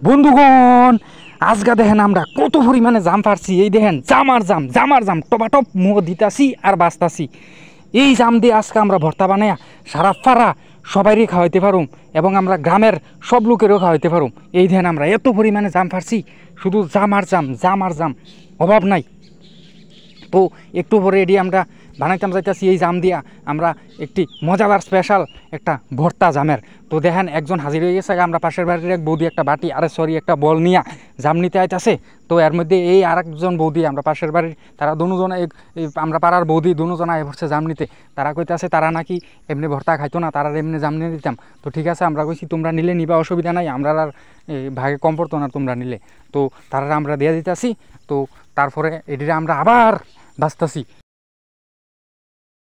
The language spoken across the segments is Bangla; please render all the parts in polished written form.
বন্ধুগণ আজকে দেখেন আমরা কত পরিমাণে জাম পারছি। এই দেখেন জামার জাম টপাটপ মুখ দিতাছি আর বাঁচতাছি। এই জাম দিয়ে আজকে আমরা ভর্তা বানাইয়া সারা ফারা সবাইরই খাওয়াইতে পারুম এবং আমরা গ্রামের সব লোকেরও খাওয়াইতে পারুম। এই দেখেন আমরা এত পরিমাণে জাম পারছি, শুধু জাম আর জাম অভাব নাই। তো একটু পরে এটি আমরা বানাইতাম যাইতেছি এই জাম দিয়া আমরা একটি মজাদার স্পেশাল একটা ভর্তা জামের। তো দেখেন একজন হাজির হয়ে গেছে, আমরা পাশের বাড়ির এক বৌদি একটা বাটি একটা বল নিয়ে জাম নিতে আইতাছে। তো এর মধ্যে এই আরেকজন বৌদি আমরা পাশের বাড়ির, তারা দুজন আমরা পাড়ার বৌদি দুজন আয় পড়ছে জাম নিতে। তারা কইতাছে তারা নাকি এমনি ভর্তা খাইতো না, তারা এমনি জাম নিয়ে দিতাম। তো ঠিক আছে, আমরা কইছি তোমরা নিলে নিবা, অসুবিধা নাই, আমরা আর ভাগে কম পড়তো না তোমরা নিলে। তো তারা আমরা দিয়ে দিতেছি। তো তারপরে এটিরে আমরা আবার বাঁচতেছি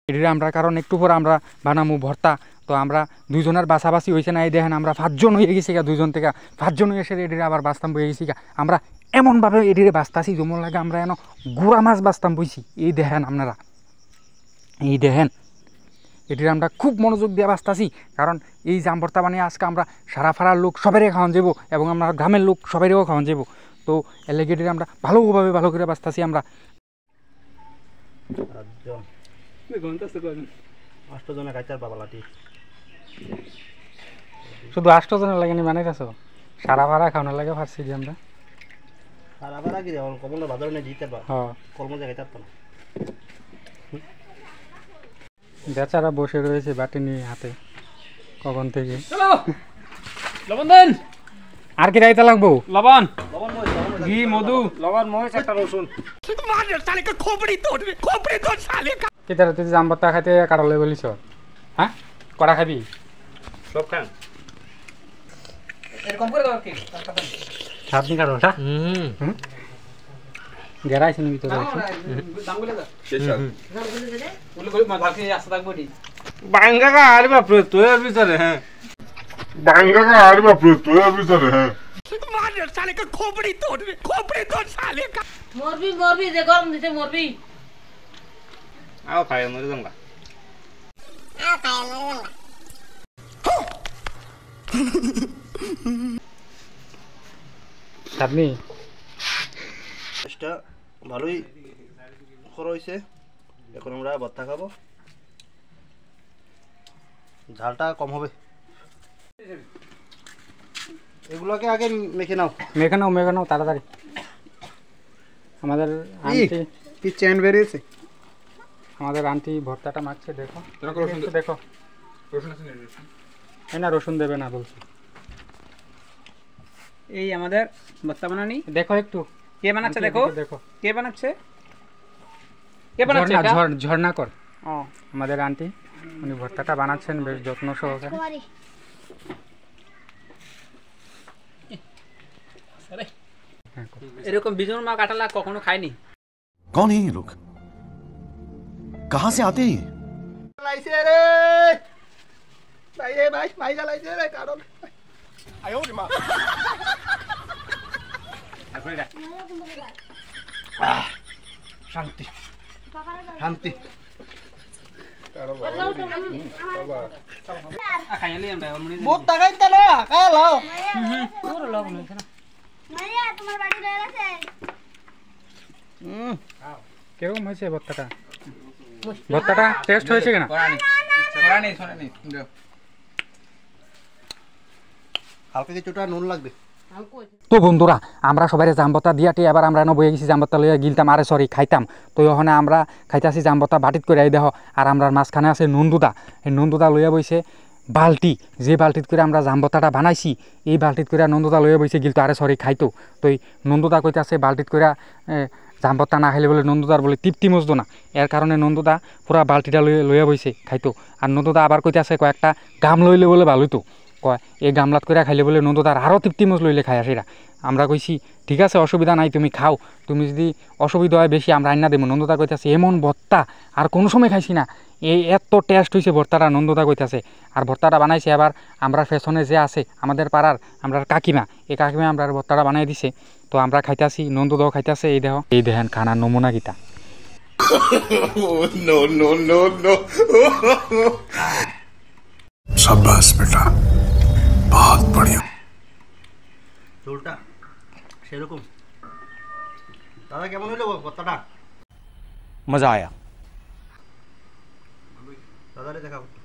এটিরে আমরা, কারণ একটু পরে আমরা বানামু ভর্তা। তো আমরা দুইজনের বাছাবাছি হয়েছে না, এই দেখেন আমরা 5 জন হয়ে গেছি গা, 2 জন থেকে 5 জন এসে এটিরে আবার বাঁচতাম বয়ে গেছি গা। আমরা এমনভাবে এটিরে বাঁচতাছি যেমন লাগে আমরা এন গুড়া মাছ বাঁচতাম বইছি। এই দেখেন আপনারা, এই দেখেন এটির আমরা খুব মনোযোগ দিয়ে বাঁচতাছি, কারণ এই জাম ভর্তা বানিয়ে আজকে আমরা সারা ফারার লোক সবাইরে খাওয়ান যাবো এবং আমরা গ্রামের লোক সবাইরেও খাওয়ান যাবো। তো এলাকাটিরে আমরা ভালোভাবে ভালো করে বাঁচতাছি আমরা। শুধু 8 জনের লাগে নি বানাইতেছ, সারা ভাড়া খাওয়ানোর লাগে পারছি যে আমরা সারা ভাড়া কি কমলা বাজারে নিয়ে দিতে পারবো। হ্যাঁ, কলম জায়গায় থাকতো না। বেচারা বসে রয়েছে বাটি নিয়ে হাতে কখন থেকে। লবণ দেন, আর কি রাইতা লাগবো? লবণ, ঘি, মধু, লবণ, মরিচ, একটা রসুন। কেতারে তুই জাম ভর্তা খাইতে কাটালে বলিস? হ্যাঁ, কড়া খাবি? সব খান এরকম করে দাও কি আপনি কাটো না। গেরাইছে নি ভিতরে দামগুলো দাও শেষা গুলো মা ভালকে আসতে থাকবো দি বাঙ্গা কা আরে বাপ রে তোর ভিতরে। হ্যাঁ, বাঙ্গা কা আরে বাপ রে তোর ভিতরে। হ্যাঁ, মার সালে কা खोपड़ी तोड़ साले का। मोरबी दे गरम दिसे मोरबी। आओ खाए मर दूंगा, आओ खाए मर दूंगा। আপনি এটা ভালোই খর হইছে। এখন আমরা ভর্তা খাবো, ঝালটা কম হবে। এগুলোকে আগে মেখে নাও তাড়াতাড়ি। আমাদের আন্টি কি চেন বেরিয়েছে, আমাদের আন্টি ভর্তাটা মাখছে। দেখো দেখো, রসুন আছে না? রসুন দেবে না বলছি। এই আমাদের ভর্তা বানানি দেখো একটু কে বানাচ্ছে, দেখো কে বানাচ্ছে, ঝর্ণা কর। ও আমাদের আন্টি, উনি ভর্তাটা বানাচ্ছেন বেশ যত্ন সহকারে। এরকম বিজন মা কাটালা কখনো খাইনি। कौन है ये लोग, कहां से आते हैं? লাইছে রে ভাই ভাই লাইছে রে, কারণ আয় ওরে মা শান্তি শান্তি। বহুত টাকা দিতে না খাই লাও। পুরো লবণ হইছে না মাইয়া, তোমার বাড়ি রয়ে গেছে। কেমন হয়েছে ভর্তাটা? ভর্তাটা টেস্ট হয়েছে কিনা? হালকা কিছুটা নুন লাগবে। তো বন্ধুরা আমরা সবাই জামবতা দিয়াটি এবার আমরা বয়ে গেছি জামবতা লইয়া গিলতাম, আরে সরি খাইতাম। তো ওখানে আমরা খাইতেছি জামবতা বাটিত করে দেহ, আর আমরা মাঝখানে আছে নন্দুদা। এই নন্দুদা লইয়া বইছে বালতি, যে বালতিত করে আমরা জামবতাটা বানাইছি এই বালতিত করে নন্দুদা লইয়া বইছে গিলতো, আরে সরি খাইতো। তো এই নন্দুদা কইতাছে বালতিত করে জামবতা না খাইলে বলে নন্দুদার বলে তৃপ্তি মজতো না, এর কারণে নন্দুদা পুরা বালতিটা লইয়া বইছে খাইতো। আর নন্দুদা আবার কইতাছে কয়েকটা গাম লইলে বলে ভালো হইতো, কয় এই গামলাত করে খাইলে বলে নন্দুদার আরও তৃপ্তি মজ লইলে খায় সেটা। আমরা কইছি ঠিক আছে অসুবিধা নাই, তুমি খাও, তুমি যদি অসুবিধা হয় বেশি আমরা রান্না দেবো। নন্দুদা কইতাছে এমন ভর্তা আর কোনো সময় খাইছি না, এই এত টেস্ট হয়েছে ভর্তাটা, নন্দুদা কইতাছে। আর ভর্তাটা বানাইছে আবার আমরা ফ্যাশনে যে আছে আমাদের পাড়ার আমরা কাকিমা, এই কাকিমা আমরা ভর্তাটা বানাই দিছে। তো আমরা খাইতাছি, নন্দুদাও খাইতাছে। এই দেখেন খানার নমুনা গীতা। शाबाश बेटा, बहुत बढ़िया। झोलटा এরকম। দাদা কেমন হইলো ভর্তাটা? मजा आया। দাদারে দেখা করতে